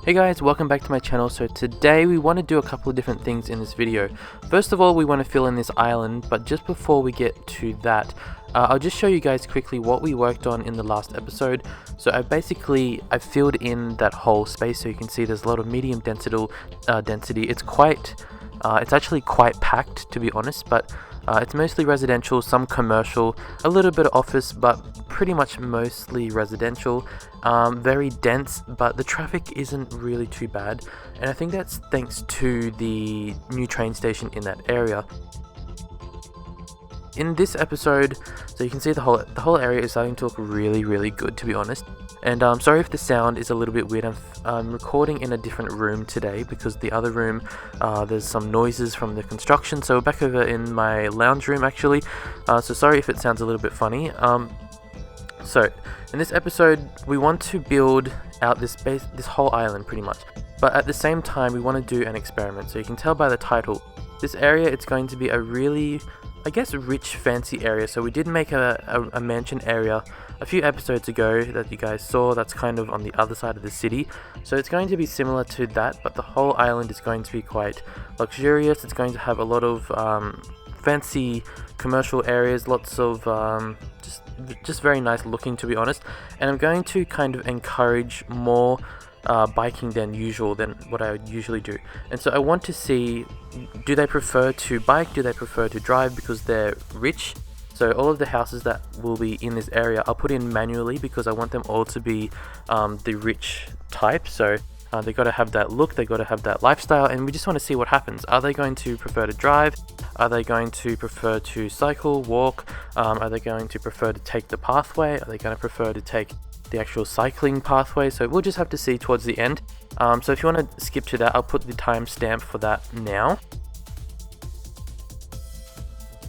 Hey guys, welcome back to my channel. So today we want to do a couple of different things in this video. First of all, we want to fill in this island, but just before we get to that, I'll just show you guys quickly what we worked on in the last episode. So I filled in that whole space, so you can see there's a lot of medium density. It's actually quite packed, to be honest, but it's mostly residential, some commercial, a little bit of office, but pretty much mostly residential. Very dense, but the traffic isn't really too bad, and I think that's thanks to the new train station in that area. In this episode, so you can see the whole area is starting to look really good, to be honest. And sorry if the sound is a little bit weird. I'm recording in a different room today because the other room, there's some noises from the construction. So we're back over in my lounge room actually. So sorry if it sounds a little bit funny. So in this episode, we want to build out this whole island pretty much. But at the same time, we want to do an experiment. So you can tell by the title, this area, it's going to be a really, I guess, rich, fancy area. So we did make a mansion area a few episodes ago that you guys saw. That's kind of on the other side of the city. So it's going to be similar to that, but the whole island is going to be quite luxurious. It's going to have a lot of fancy commercial areas, lots of just very nice looking, to be honest. And I'm going to kind of encourage more biking than usual, than what I would usually do. And so I want to see, do they prefer to bike, do they prefer to drive, because they're rich. So all of the houses that will be in this area I'll put in manually because I want them all to be the rich type. So they got to have that look, they got to have that lifestyle, and we just want to see what happens. Are they going to prefer to drive? Are they going to prefer to cycle, walk? Are they going to prefer to take the pathway? Are they going to prefer to take the actual cycling pathway? So we'll just have to see towards the end. So if you want to skip to that, I'll put the timestamp for that now.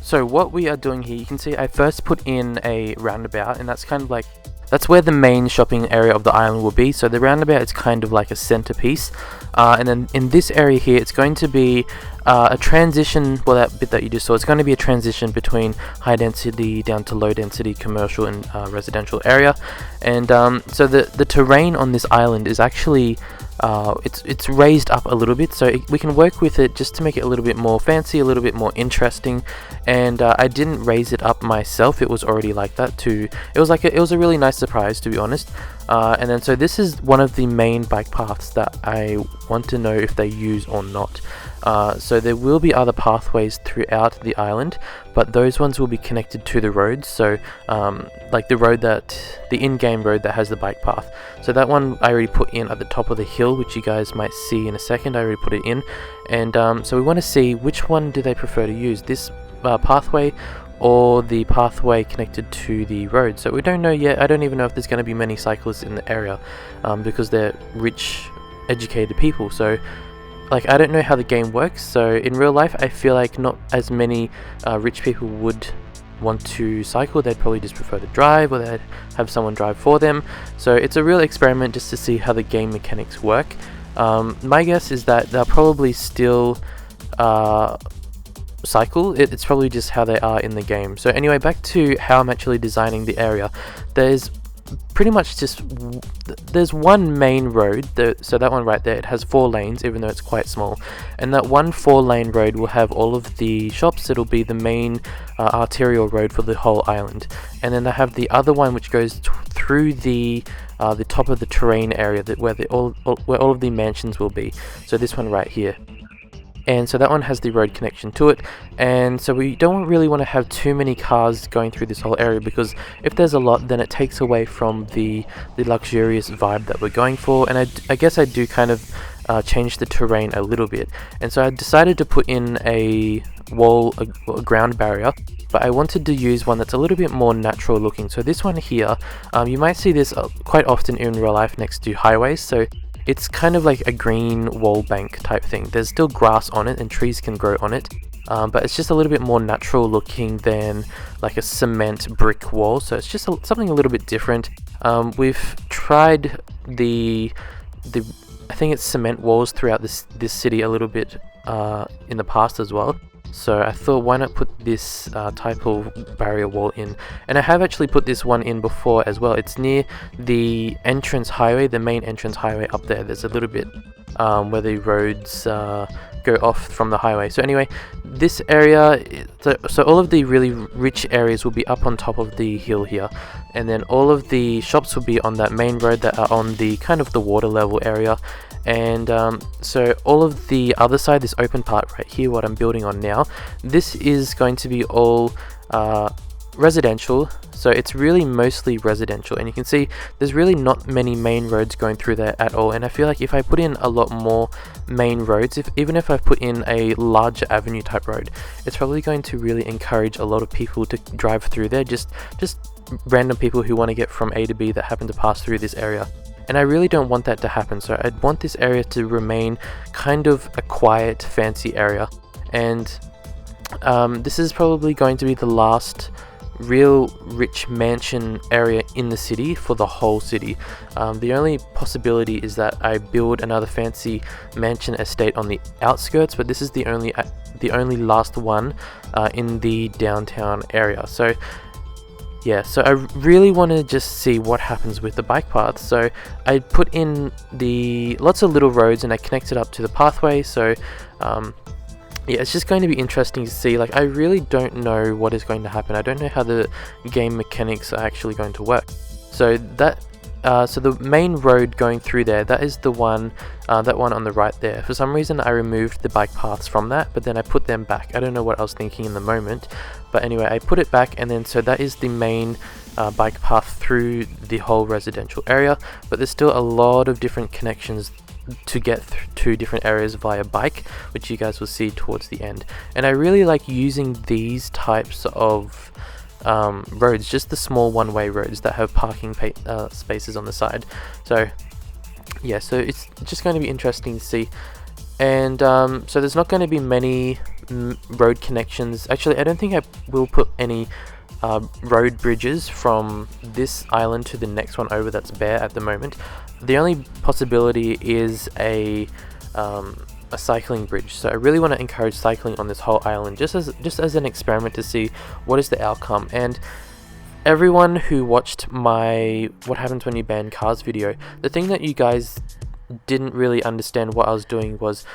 So what we are doing here, you can see I first put in a roundabout, and that's kind of like, that's where the main shopping area of the island will be. So the roundabout is kind of like a centerpiece, and then in this area here, it's going to be a transition. Well, that bit that you just saw, it's going to be a transition between high density down to low density commercial and residential area. And so the terrain on this island is actually it's raised up a little bit, so we can work with it just to make it a little bit more fancy, a little bit more interesting. And I didn't raise it up myself, it was already like that too. It was a really nice surprise, to be honest. And then so this is one of the main bike paths that I want to know if they use or not. So there will be other pathways throughout the island, but those ones will be connected to the roads. So like the in-game road that has the bike path. So that one I already put in at the top of the hill, which you guys might see in a second. I already put it in. And so we want to see which one do they prefer to use, this pathway or the pathway connected to the road. So we don't know yet. I don't even know if there's going to be many cyclists in the area because they're rich, educated people. So like, I don't know how the game works. So in real life, I feel like not as many rich people would want to cycle. They'd probably just prefer to drive, or they'd have someone drive for them. So it's a real experiment just to see how the game mechanics work. My guess is that they'll probably still cycle. It's probably just how they are in the game. So anyway, back to how I'm actually designing the area. There's pretty much there's one main road, so that one right there, it has 4 lanes, even though it's quite small, and that one 4-lane road will have all of the shops. It'll be the main arterial road for the whole island. And then they have the other one which goes through the top of the terrain area, where all of the mansions will be. So this one right here. And so that one has the road connection to it, and so we don't really want to have too many cars going through this whole area, because if there's a lot, then it takes away from the luxurious vibe that we're going for. And I guess I do kind of change the terrain a little bit, and so I decided to put in a ground barrier, but I wanted to use one that's a little bit more natural looking. So this one here, you might see this quite often in real life next to highways. So it's kind of like a green wall bank type thing. There's still grass on it and trees can grow on it, but it's just a little bit more natural looking than like a cement brick wall. So it's just something a little bit different. We've tried I think it's cement walls throughout this city a little bit in the past as well. So I thought, why not put this type of barrier wall in? And I have actually put this one in before as well. It's near the entrance highway, the main entrance highway up there. There's a little bit where the roads go off from the highway. So anyway, this area, so all of the really rich areas will be up on top of the hill here, and then all of the shops will be on that main road that are on the kind of the water level area. And so all of the other side, this open part right here, what I'm building on now, this is going to be all residential. So it's really mostly residential, and you can see there's really not many main roads going through there at all. And I feel like if I put in a lot more main roads, even if I put in a larger avenue type road, it's probably going to really encourage a lot of people to drive through there, just random people who want to get from A to B that happen to pass through this area. And I really don't want that to happen, so I'd want this area to remain kind of a quiet, fancy area. And this is probably going to be the last real rich mansion area in the city for the whole city. The only possibility is that I build another fancy mansion estate on the outskirts, but this is the only last one in the downtown area. So yeah, so I really want to just see what happens with the bike paths. So I put in lots of little roads and I connect it up to the pathway. So yeah, it's just going to be interesting to see. Like, I really don't know what is going to happen. I don't know how the game mechanics are actually going to work. So that so the main road going through there, that is the one, that one on the right there. For some reason I removed the bike paths from that, but then I put them back. I don't know what I was thinking in the moment, but anyway, I put it back, and then so that is the main bike path through the whole residential area. But there's still a lot of different connections to get to different areas via bike, which you guys will see towards the end. And I really like using these types of roads, just the small one-way roads that have parking spaces on the side. So yeah, so it's just going to be interesting to see. And so there's not going to be many road connections. Actually, I don't think I will put any road bridges from this island to the next one over that's bare at the moment. The only possibility is a cycling bridge. So I really want to encourage cycling on this whole island, just as an experiment to see what is the outcome. And everyone who watched my What Happens When You Ban Cars video, the thing that you guys didn't really understand what I was doing was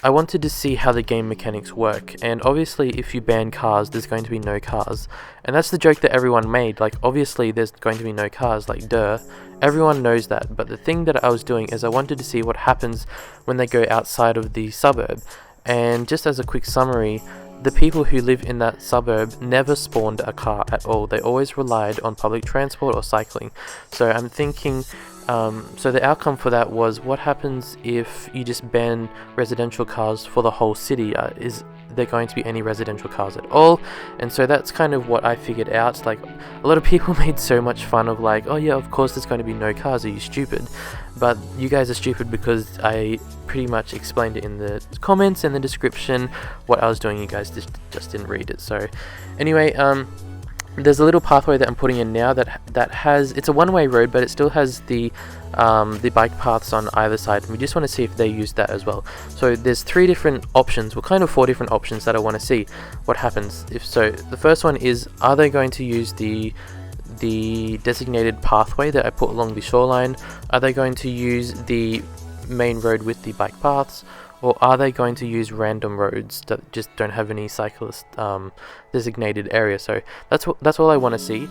I wanted to see how the game mechanics work. And obviously if you ban cars, there's going to be no cars, and that's the joke that everyone made. Like, obviously there's going to be no cars, like duh, everyone knows that. But the thing that I was doing is I wanted to see what happens when they go outside of the suburb. And just as a quick summary, the people who live in that suburb never spawned a car at all. They always relied on public transport or cycling. So I'm thinking, so the outcome for that was, what happens if you just ban residential cars for the whole city? Is there going to be any residential cars at all? And so that's kind of what I figured out. Like, a lot of people made so much fun of like, oh yeah, of course there's going to be no cars, are you stupid? But you guys are stupid because I pretty much explained it in the comments and the description what I was doing. You guys just didn't read it. So anyway, there's a little pathway that I'm putting in now that has, it's a one-way road, but it still has the bike paths on either side, and we just want to see if they use that as well. So there's 3 different options, well kind of 4 different options that I want to see what happens. If so, the first one is, are they going to use the designated pathway that I put along the shoreline? Are they going to use the main road with the bike paths? Or are they going to use random roads that just don't have any cyclist designated area? So that's all I want to see.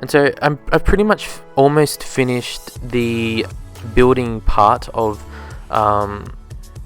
And so I've pretty much almost finished the building part of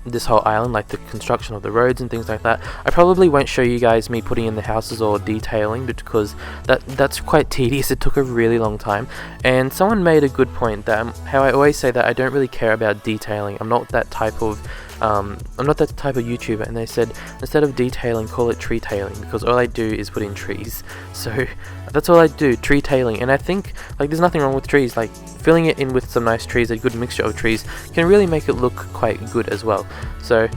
this whole island, like the construction of the roads and things like that. I probably won't show you guys me putting in the houses or detailing, because that's quite tedious. It took a really long time. And someone made a good point that how I always say that I don't really care about detailing. I'm not that type of I'm not that type of YouTuber, and they said instead of detailing, call it tree tailing, because all I do is put in trees. So that's all I do, tree tailing. And I think like there's nothing wrong with trees. Like filling it in with some nice trees, a good mixture of trees, can really make it look quite good as well. So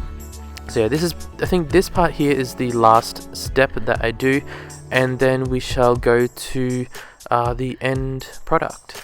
yeah, I think this part here is the last step that I do, and then we shall go to the end product.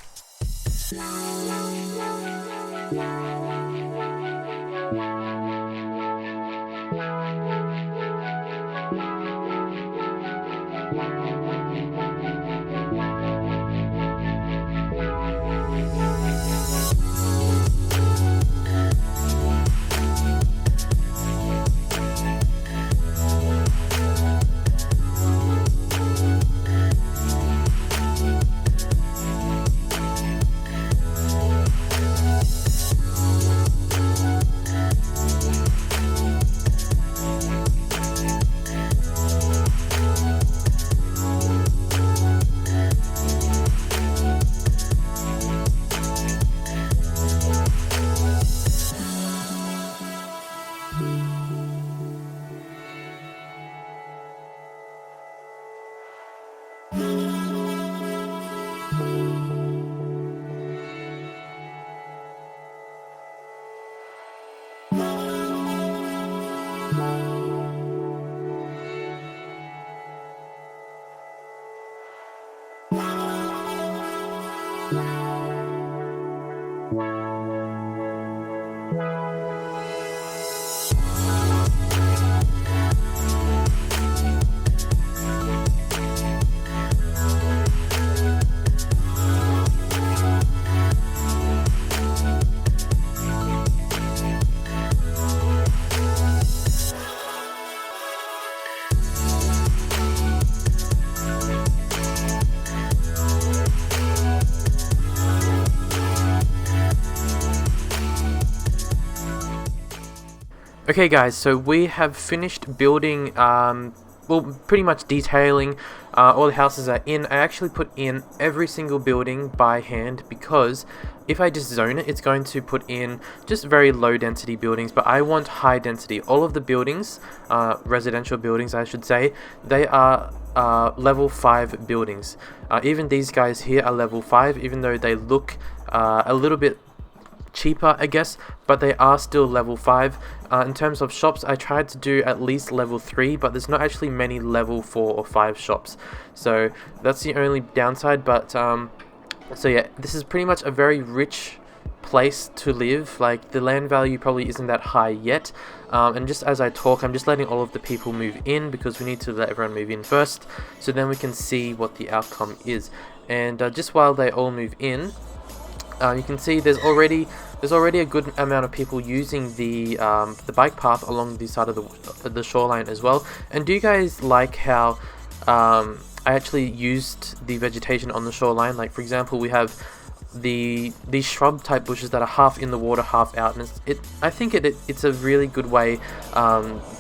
Okay guys, so we have finished building, well, pretty much detailing. All the houses are in. I actually put in every single building by hand, because if I just zone it, it's going to put in just very low density buildings, but I want high density. All of the buildings, residential buildings I should say, they are level 5 buildings. Even these guys here are level 5, even though they look a little bit cheaper, I guess, but they are still level 5. In terms of shops, I tried to do at least level 3, but there's not actually many level 4 or 5 shops, so that's the only downside. But so yeah, this is pretty much a very rich place to live. Like, the land value probably isn't that high yet, and just as I talk, I'm just letting all of the people move in, because we need to let everyone move in first, so then we can see what the outcome is. And just while they all move in, you can see there's already a good amount of people using the bike path along the side of the shoreline as well. And do you guys like how I actually used the vegetation on the shoreline? Like, for example, we have these shrub type bushes that are half in the water, half out, and I think it's a really good way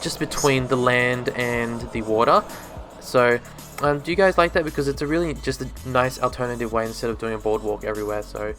just between the land and the water. So do you guys like that? Because it's a really just a nice alternative way instead of doing a boardwalk everywhere. So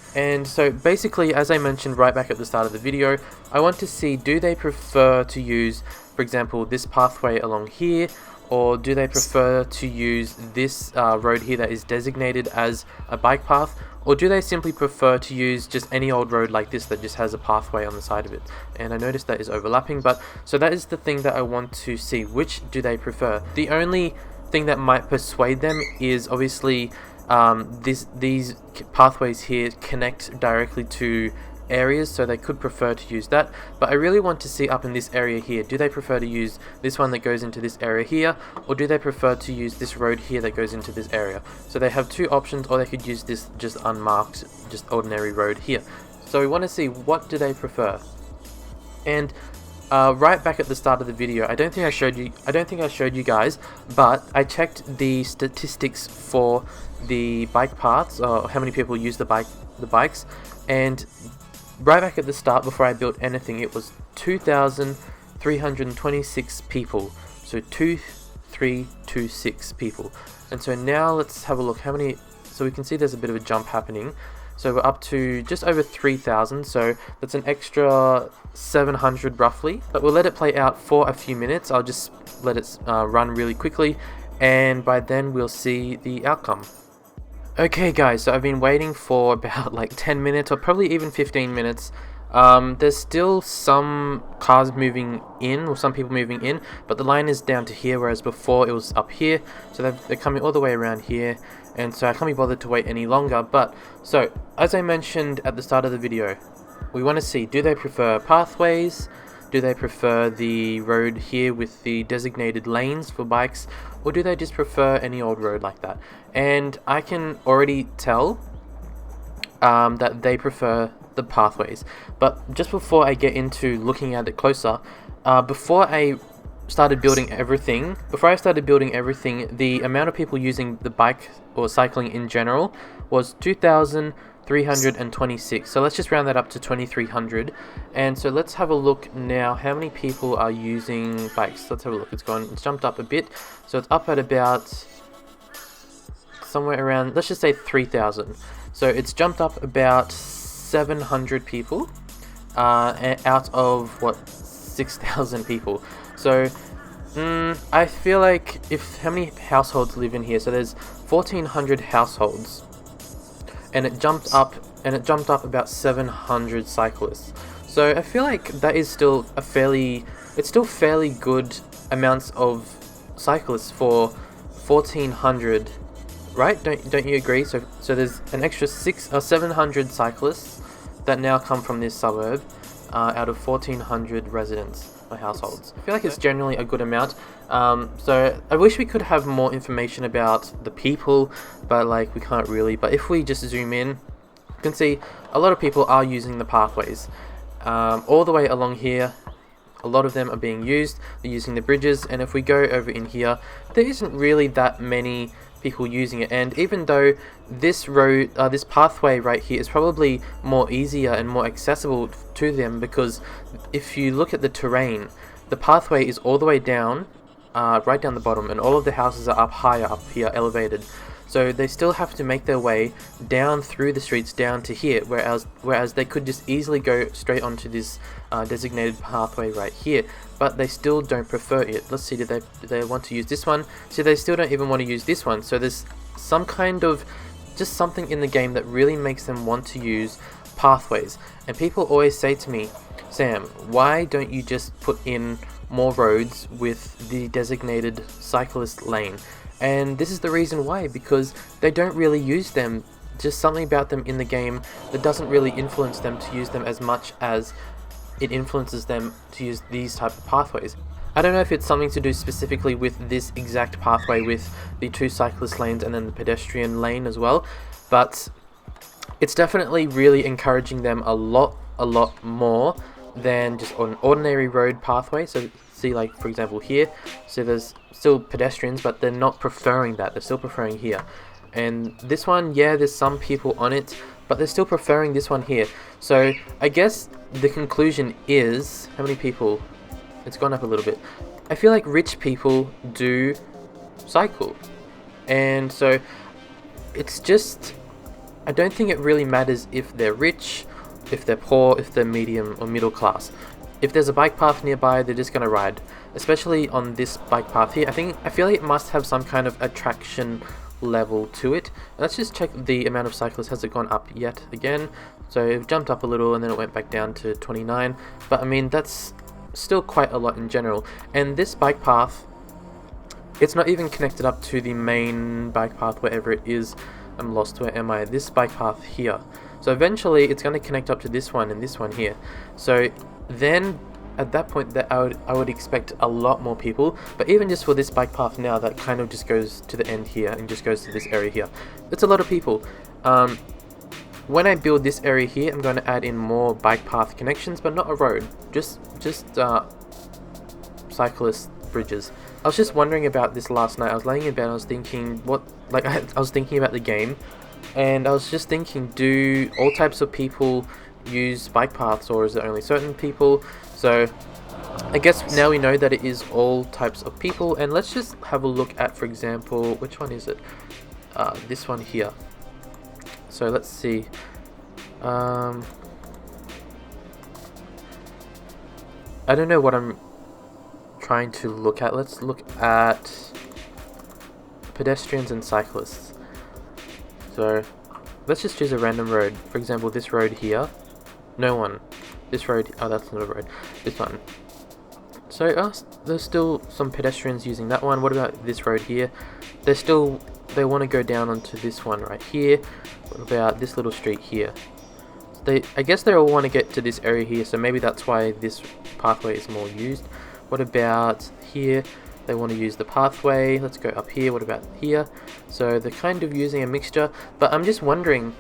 basically, as I mentioned right back at the start of the video, I want to see, do they prefer to use, for example, this pathway along here, or do they prefer to use this road here that is designated as a bike path, or do they simply prefer to use just any old road like this that just has a pathway on the side of it? And I noticed that is overlapping, but so that is the thing that I want to see. Which do they prefer? The only thing that might persuade them is obviously these pathways here connect directly to areas, so they could prefer to use that. But I really want to see up in this area here, do they prefer to use this one that goes into this area here, or do they prefer to use this road here that goes into this area? So they have two options, or they could use this just unmarked, just ordinary road here. So we want to see, what do they prefer? And right back at the start of the video, I don't think I showed you guys, but I checked the statistics for the bike paths, or how many people use the bikes, and right back at the start, before I built anything, it was 2,326 people. So 2,326 people. And so now let's have a look how many. So we can see there's a bit of a jump happening. So we're up to just over 3,000, so that's an extra 700 roughly. But we'll let it play out for a few minutes. I'll just let it run really quickly, and by then we'll see the outcome. Okay guys, so I've been waiting for about like 10 minutes or probably even 15 minutes. There's still some cars moving in, or some people moving in, but the line is down to here, whereas before it was up here. So they're coming all the way around here, and so I can't be bothered to wait any longer. But so as I mentioned at the start of the video, we want to see, do they prefer pathways? Do they prefer the road here with the designated lanes for bikes, or do they just prefer any old road like that? And I can already tell that they prefer the pathways. But just before I get into looking at it closer, before I started building everything, the amount of people using the bike or cycling in general was 2,326. So let's just round that up to 2,300. And so let's have a look now how many people are using bikes. Let's have a look. It's jumped up a bit. So it's up at about somewhere around, let's just say 3,000. So it's jumped up about 700 people out of what, 6,000 people. So I feel like, how many households live in here? So there's 1,400 households, and it jumped up about 700 cyclists. So I feel like that is still fairly good amounts of cyclists for 1,400, right? Don't you agree? So there's an extra 700 cyclists that now come from this suburb out of 1,400 residents or households. I feel like it's generally a good amount. So I wish we could have more information about the people, but like we can't really. But if we just zoom in, you can see a lot of people are using the pathways. All the way along here, a lot of them are being used. They're using the bridges, and if we go over in here, there isn't really that many people using it. And even though this road, this pathway right here is probably more easier and more accessible to them, because if you look at the terrain, the pathway is all the way down, right down the bottom, and all of the houses are up higher up here, elevated. So they still have to make their way down through the streets down to here, whereas they could just easily go straight onto this designated pathway right here. But they still don't prefer it. Let's see, do they want to use this one? So they still don't even want to use this one. So there's some kind of, just something in the game that really makes them want to use pathways. And people always say to me, Sam, why don't you just put in more roads with the designated cyclist lane? And this is the reason why, because they don't really use them. Just something about them in the game that doesn't really influence them to use them as much as it influences them to use these type of pathways. I don't know if it's something to do specifically with this exact pathway with the 2 cyclist lanes and then the pedestrian lane as well, but it's definitely really encouraging them a lot more than just an ordinary road pathway. So see, like for example here, so there's still pedestrians, but they're not preferring that. They're still preferring here. And this one, yeah, there's some people on it, but they're still preferring this one here. So I guess the conclusion is, how many people? It's gone up a little bit. I feel like rich people do cycle, and so it's just, I don't think it really matters if they're rich, if they're poor, if they're medium or middle class. If there's a bike path nearby, they're just gonna ride, especially on this bike path here. I feel like it must have some kind of attraction level to it. Let's just check the amount of cyclists. Has it gone up yet again? So it jumped up a little and then it went back down to 29, but I mean that's still quite a lot in general. And this bike path, it's not even connected up to the main bike path, wherever it is. I'm lost, where am I? This bike path here. So eventually it's going to connect up to this one and this one here. So then at that point that I would expect a lot more people. But even just for this bike path now, that kind of just goes to the end here and just goes to this area here. It's a lot of people. When I build this area here, I'm going to add in more bike path connections, but not a road, just cyclist bridges. I was just wondering about this last night. I was laying in bed, I was thinking, I was thinking about the game, and I was just thinking, do all types of people use bike paths, or is it only certain people? So I guess now we know that it is all types of people, and let's just have a look at, for example, which one is it? This one here. So let's see. I don't know what I'm trying to look at. Let's look at pedestrians and cyclists. So let's just choose a random road. For example, this road here. No one. This road. Oh, that's not a road. This one. So there's still some pedestrians using that one. What about this road here? They want to go down onto this one right here. What about this little street here? I guess they all want to get to this area here, so maybe that's why this pathway is more used. What about here? They want to use the pathway. Let's go up here. What about here? So they're kind of using a mixture, but I'm just wondering,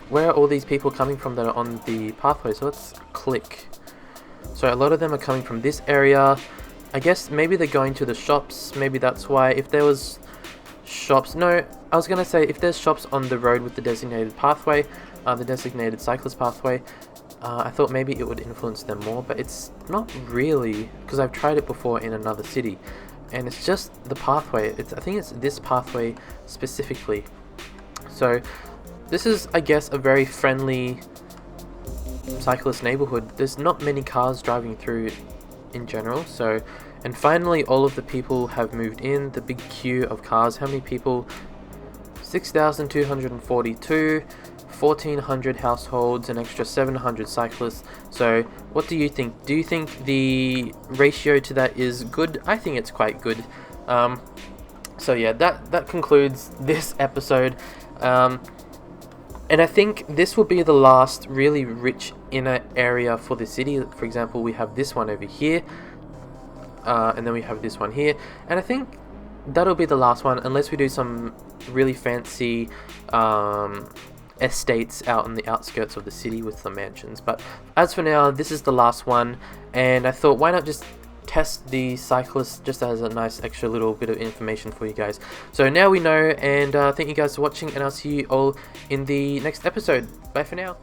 where are all these people coming from that are on the pathway? So let's click. So a lot of them are coming from this area. I guess maybe they're going to the shops. Maybe that's why. If there was shops, no, I was gonna say if there's shops on the road with the designated pathway, the designated cyclist pathway, I thought maybe it would influence them more, but it's not really, because I've tried it before in another city, and it's just the pathway. I think it's this pathway specifically. So this is, I guess, a very friendly cyclist neighborhood. There's not many cars driving through in general. So, and finally all of the people have moved in. The big queue of cars. How many people? 6,242, 1,400 households, an extra 700 cyclists. So what do you think? Do you think the ratio to that is good? I think it's quite good. So yeah, that concludes this episode. And I think this will be the last really rich inner area for the city. For example, we have this one over here, and then we have this one here, and I think that'll be the last one, unless we do some really fancy estates out on the outskirts of the city with some mansions. But as for now, this is the last one, and I thought, why not just test the cyclist just as a nice extra little bit of information for you guys. So now we know, and thank you guys for watching, and I'll see you all in the next episode. Bye for now.